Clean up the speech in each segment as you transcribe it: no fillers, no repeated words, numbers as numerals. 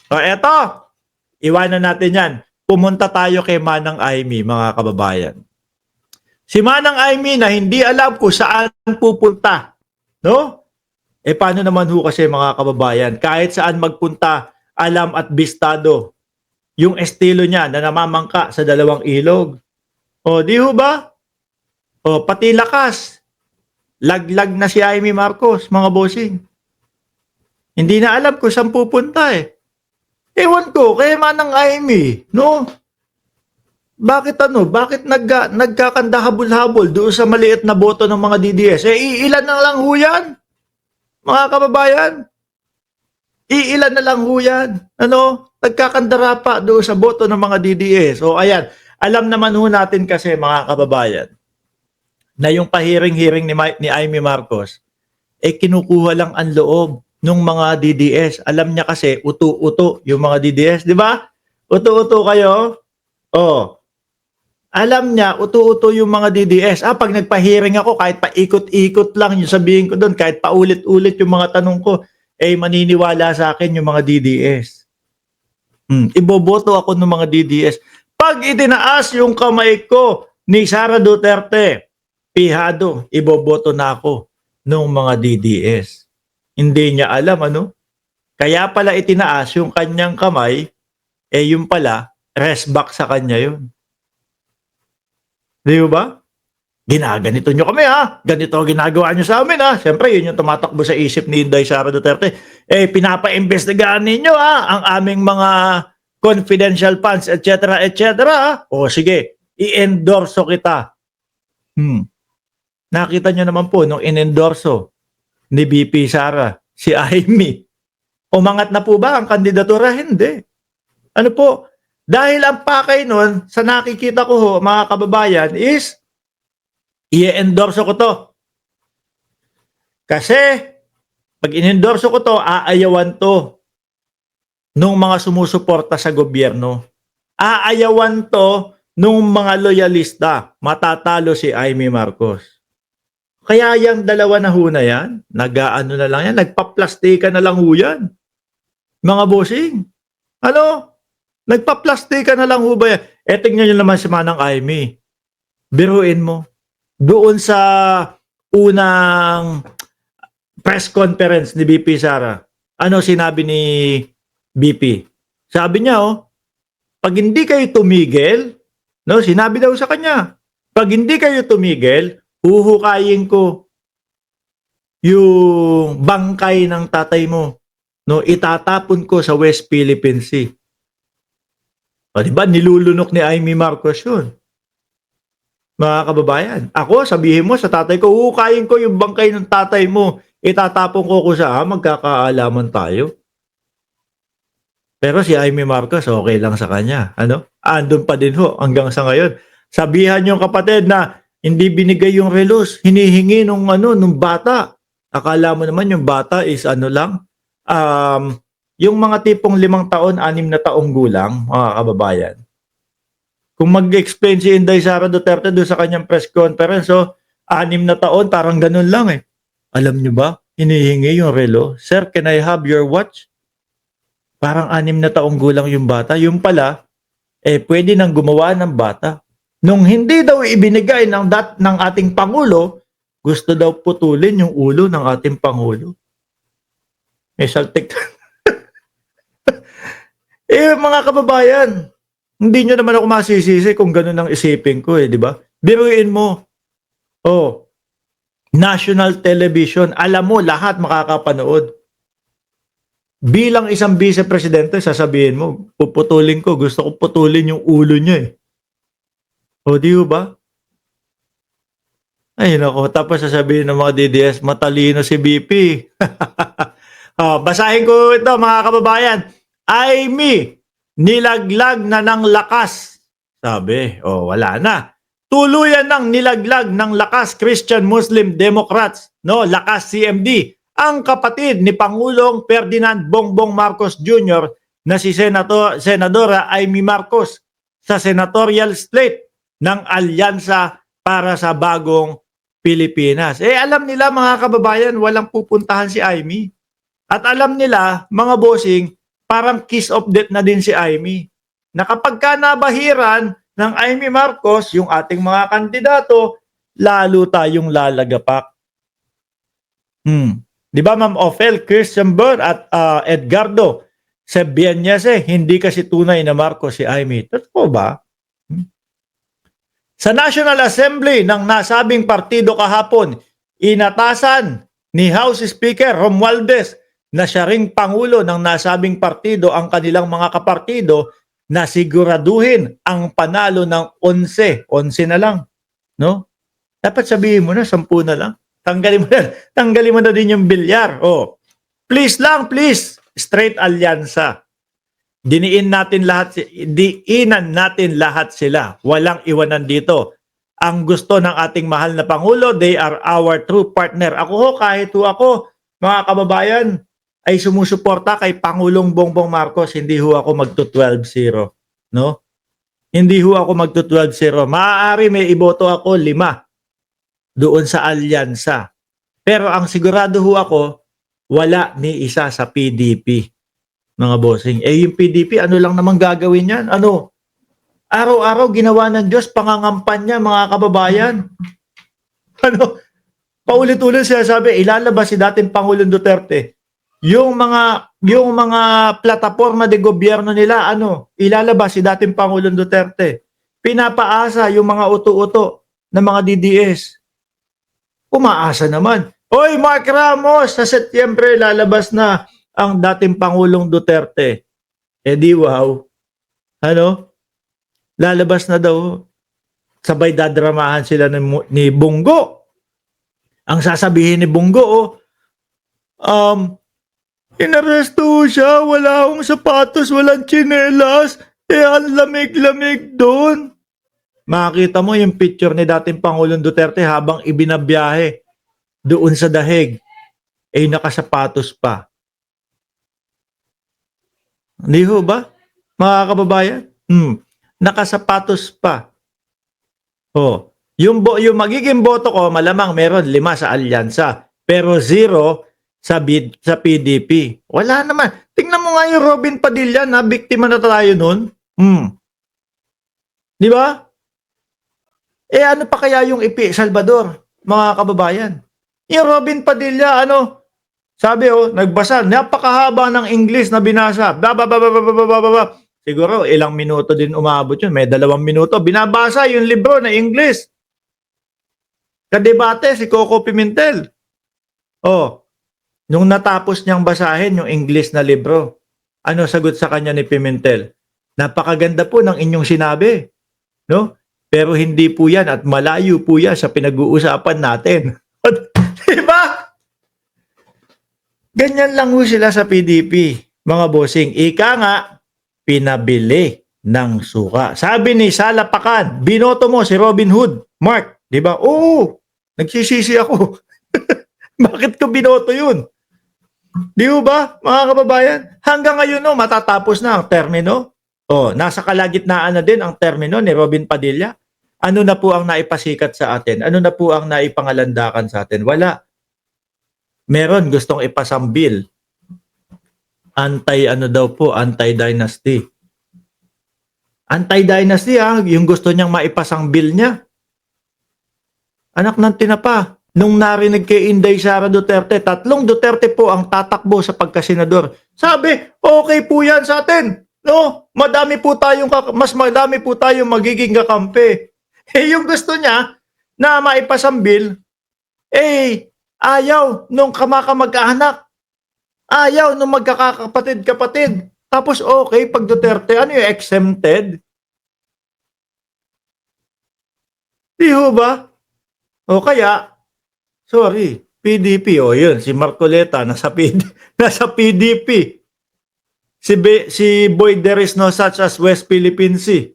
O eto, iwanan natin yan. Pumunta tayo kay Manang Aimee, mga kababayan. Si Manang Aimee na hindi alam kung saan pupunta. No? Paano naman ho kasi mga kababayan, kahit saan magpunta, alam at bistado yung estilo niya na namamangka sa dalawang ilog. O, di ho ba? O, pati lakas. Laglag na si Aimee Marcos, mga bossing. Hindi na alam kung saan pupunta eh. Ewan ko, kaya Manang Aimee, no? Bakit Bakit nagkakanda habol-habol doon sa maliit na boto ng mga DDS? Iilan na lang ho yan, mga kababayan. Iilan na lang ho yan. Nagkakandara pa doon sa boto ng mga DDS. So ayan, alam naman ho natin kasi mga kababayan, na yung pahiring-hiring ni Aimee Marcos, kinukuha lang ang loob ng mga DDS. Alam niya kasi, uto-uto yung mga DDS, di ba? Uto-uto kayo? Oh. Alam niya, uto-uto yung mga DDS. Pag nagpahiring ako, kahit paikot-ikot lang yung sabihin ko doon, kahit paulit-ulit yung mga tanong ko, maniniwala sa akin yung mga DDS. Iboboto ako ng mga DDS. Pag itinaas yung kamay ko ni Sara Duterte, pihado, iboboto na ako ng mga DDS. Hindi niya alam, Kaya pala itinaas yung kanyang kamay, yung pala, rest back sa kanya yun. Di ba? Ginaganito nyo kami Ganito ginagawa nyo sa amin Siyempre, yun yung tumatakbo sa isip ni Inday Sara Duterte. Pinapa-investigahan ninyo ang aming mga confidential funds, etc. O sige, i-endorso kita. Nakita nyo naman po, nung in-endorso ni VP Sara, si Aimee, umangat na po ba ang kandidatura? Hindi. Ano po? Dahil ang pakay nun, sa nakikita ko ho, mga kababayan, is i-endorso ko to. Kasi, pag in-endorso ko to, aayawan to nung mga sumusuporta sa gobyerno. Aayawan to nung mga loyalista. Matatalo si Aimee Marcos. Kaya yung dalawa na ho na yan, nag-ano na lang yan, nagpa-plastika na lang ho yan. Mga bossing. Nagpa-plastika na lang ho ba yan? Tingnan nyo naman si Manang Aimee. Biruin mo. Doon sa unang press conference ni BP Sara, ano sinabi ni BP? Sabi niya, pag hindi kayo tumigil, sinabi daw sa kanya, pag hindi kayo tumigil, huhukayin ko yung bangkay ng tatay mo. Itatapon ko sa West Philippine Sea. Diba? Nilulunok ni Aimee Marcos yun. Mga kababayan, ako, sabihin mo sa tatay ko, huhukayin ko yung bangkay ng tatay mo. Itatapon ko sa magkakaalaman tayo. Pero si Aimee Marcos, okay lang sa kanya. Andun pa din ho hanggang sa ngayon. Sabihan yung kapatid na hindi binigay yung relos, hinihingi nung bata. Akala mo naman yung bata is yung mga tipong 5 taon, 6 na taong gulang, mga kababayan. Kung mag-explain si Inday Sara Duterte doon sa kanyang press conference, 6 na taon, parang ganun lang Alam nyo ba, hinihingi yung relo. Sir, can I have your watch? Parang 6 na taong gulang yung bata. Yung pala, pwede nang gumawa ng bata. Nung hindi daw ibinigay ng ating Pangulo, gusto daw putulin yung ulo ng ating Pangulo. Saltik. Mga kababayan, hindi nyo naman ako masisisi kung ganun ang isipin ko di ba? Biruin mo. National television, alam mo, lahat makakapanood. Bilang isang vice-presidente, sasabihin mo, puputulin ko, gusto ko putulin yung ulo niya di ba? Ay, nako, tapos sasabihin ng mga DDS, matalino si BP. Basahin ko ito, mga kababayan. Aimee, nilaglag na ng lakas. Sabi, wala na. Tuluyan ng nilaglag ng lakas Christian Muslim Democrats, lakas CMD, ang kapatid ni Pangulong Ferdinand Bongbong Marcos Jr. na si Senadora Aimee Marcos sa senatorial slate ng Alyansa para sa Bagong Pilipinas. Alam nila mga kababayan, walang pupuntahan si Aimee. At alam nila, mga bossing, parang kiss of death na din si Amy. Na kapag ka nabahiran ng Amy Marcos, yung ating mga kandidato, lalo tayong lalagapak. Di ba, Ma'am Ophel, Christian Burr at Edgardo Sebienyese, hindi kasi tunay na Marcos si Amy. Totoo ba? Sa National Assembly ng nasabing partido kahapon, inatasan ni House Speaker Romualdez na siya ring pangulo ng nasabing partido ang kanilang mga kapartido na siguraduhin ang panalo ng 11. 11 na lang. No? Dapat sabihin mo na, 10 na lang. Tanggalin mo na din yung bilyar. Oh. Please lang, please. Straight alyansa. Diinan natin lahat sila. Walang iwanan dito. Ang gusto ng ating mahal na Pangulo, they are our true partner. Ako ho, kahit ho ako, mga kababayan, ay sumusuporta kay Pangulong Bongbong Marcos. Hindi ho ako magto-12-0. No? Hindi ho ako magto-12-0. Maaari may iboto ako 5 doon sa alyansa. Pero ang sigurado ho ako, wala ni isa sa PDP, mga bossing. Yung PDP, ano lang naman gagawin yan? Ano? Araw-araw ginawa ng Diyos, pangangampanya, mga kababayan. Ano? Paulit-ulit siya sabi, ilalabas si dating Pangulong Duterte. Yung mga plataforma de gobyerno nila, ilalabas si dating Pangulong Duterte. Pinapaasa yung mga uto-uto ng mga DDS. Umaasa naman. Hoy, Mark Ramos, sa Setyembre lalabas na ang dating Pangulong Duterte. Di wow. Lalabas na daw. Sabay dadramahan sila ni Bungo. Ang sasabihin ni Bungo, inaresto siya, wala akong sapatos, walang tsinelas, ang lamig-lamig doon. Makita mo yung picture ni dating Pangulong Duterte habang ibinabiyahe doon sa dahig, nakasapatos pa. Hindi ho ba, mga kababayan? Nakasapatos pa. Yung magiging boto ko, malamang meron 5 sa alyansa, pero 0 sa PDP. Wala naman. Tingnan mo nga yung Robin Padilla, na biktima na tayo nun. Di ba? Ano pa kaya yung Ipi Salvador, mga kababayan? Yung Robin Padilla, sabi nagbasa, napakahaba ng English na binasa. Siguro ilang minuto din umabot yun, may 2 minuto. Binabasa yung libro na English. Kadebate si Coco Pimentel. Nung natapos niyang basahin yung English na libro, ano sagot sa kanya ni Pimentel? Napakaganda po ng inyong sinabi. No? Pero hindi po yan at malayo po yan sa pinag-uusapan natin. Diba? Ganyan lang ho sila sa PDP, mga bossing. Ika nga, pinabili ng suka. Sabi ni Sala Pakan, binoto mo si Robin Hood. Mark, diba? Oo, nagsisisi ako. Bakit ko binoto yun? Di ba, mga kababayan? Hanggang ngayon, matatapos na ang termino. Nasa kalagitnaan na din ang termino ni Robin Padilla. Ano na po ang naipasikat sa atin? Ano na po ang naipangalandakan sa atin? Wala. Meron gustong ipasang bill. Anti-dynasty. Anti-dynasty yung gusto niyang maipasang bill niya. Anak ng tinapa. Nung narinig kay Inday Sara Duterte, 3 Duterte po ang tatakbo sa pagkasenador. Sabi, okay po yan sa atin. No, mas madami po tayong magiging kakampi. Yung gusto niya na maipasang bill, ayaw nung kamag-anak. Ayaw nung magkakapatid-kapatid. Tapos okay, pag Duterte, yung exempted? Di ho ba? Kaya, sorry, PDP, yun, si Marcoleta, nasa PDP. Si Boy, there is no such as West Philippine Sea.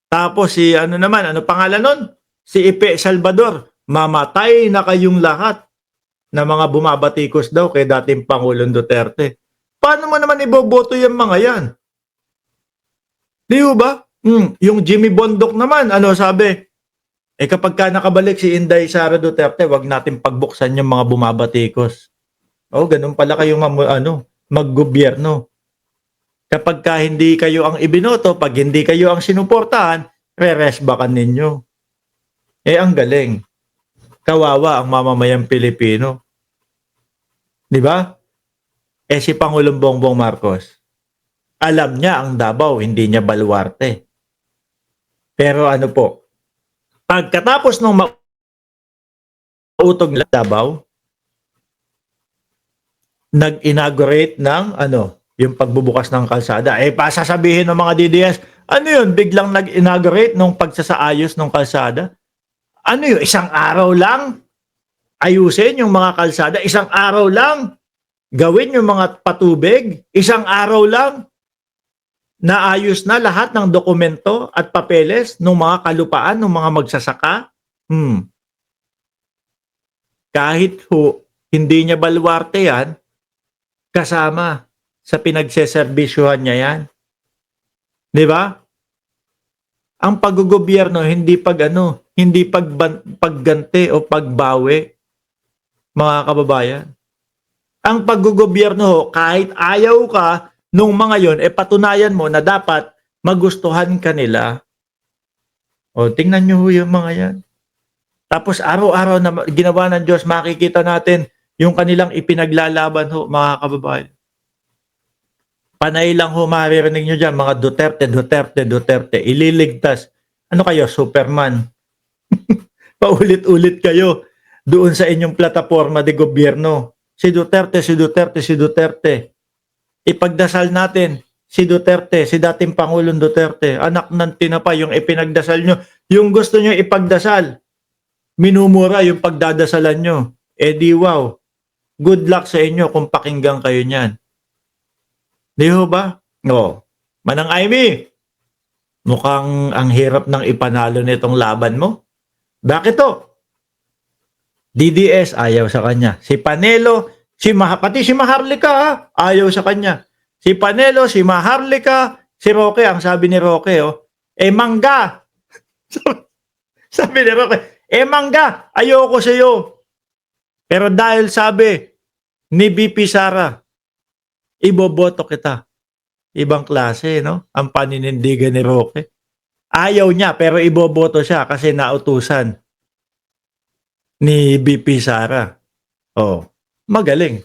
Tapos ano pangalan nun? Si Ipe Salvador. Mamatay na kayong lahat na mga bumabatikos daw kay dating Pangulong Duterte. Paano mo naman iboboto yung mga yan? Di ba? Yung Jimmy Bondoc naman, sabi? Kapag ka nakabalik si Inday Sara Duterte, wag natin pagbuksan yung mga bumabatikos. Ganun pala kayong maggobyerno. Kapag ka hindi kayo ang ibinoto, pag hindi kayo ang sinuportahan, re-resbakan ninyo. Ang galing. Kawawa ang mamamayang Pilipino. Di ba? Si Pangulong Bongbong Marcos, alam niya ang Davao, hindi niya baluarte. Pero ano po, pagkatapos ng mautog na Davao, nag-inaugurate ng yung pagbubukas ng kalsada. Pasasabihin ng mga DDS, ano yun, biglang nag-inaugurate nung pagsasaayos ng kalsada? Ano yun, isang araw lang ayusin yung mga kalsada? Isang araw lang gawin yung mga patubig? Isang araw lang naayos na lahat ng dokumento at papeles ng mga kalupaan ng mga magsasaka? Kahit hindi niya baluarte yan, kasama sa pinagseserbisyuhan niya yan. Di ba? Ang paggogobyerno hindi hindi pagganti o pagbawi, mga kababayan. Ang paggogobyerno, kahit ayaw ka nung mga yon, patunayan mo na dapat magustuhan ka nila. Tingnan nyo yung mga yan. Tapos araw-araw na ginawa ng Diyos, makikita natin yung kanilang ipinaglalaban mga kababayan. Panay lang maririnig nyo dyan, mga Duterte. Ililigtas. Ano kayo, Superman? Paulit-ulit kayo doon sa inyong plataforma de gobyerno. Si Duterte. Ipagdasal natin si Duterte, si dating Pangulong Duterte. Anak ng tinapay yung ipinagdasal nyo. Yung gusto nyo ipagdasal, minumura yung pagdadasalan nyo. Di wow. Good luck sa inyo kung pakinggan kayo niyan. Di ho ba? Manang Amy, mukhang ang hirap ng ipanalo nitong laban mo. Bakit to? DDS ayaw sa kanya. Si Panelo, pati si Maharlika ayaw sa kanya. Si Panelo, si Maharlika, si Roque, ang sabi ni Roque, mangga. Sabi ni Roque, mangga, ayoko sa iyo. Pero dahil sabi ni BP Sara, iboboto kita. Ibang klase, no? Ang paninindigan ni Roque. Ayaw niya, pero iboboto siya kasi nautusan ni BP Sara. Magaling.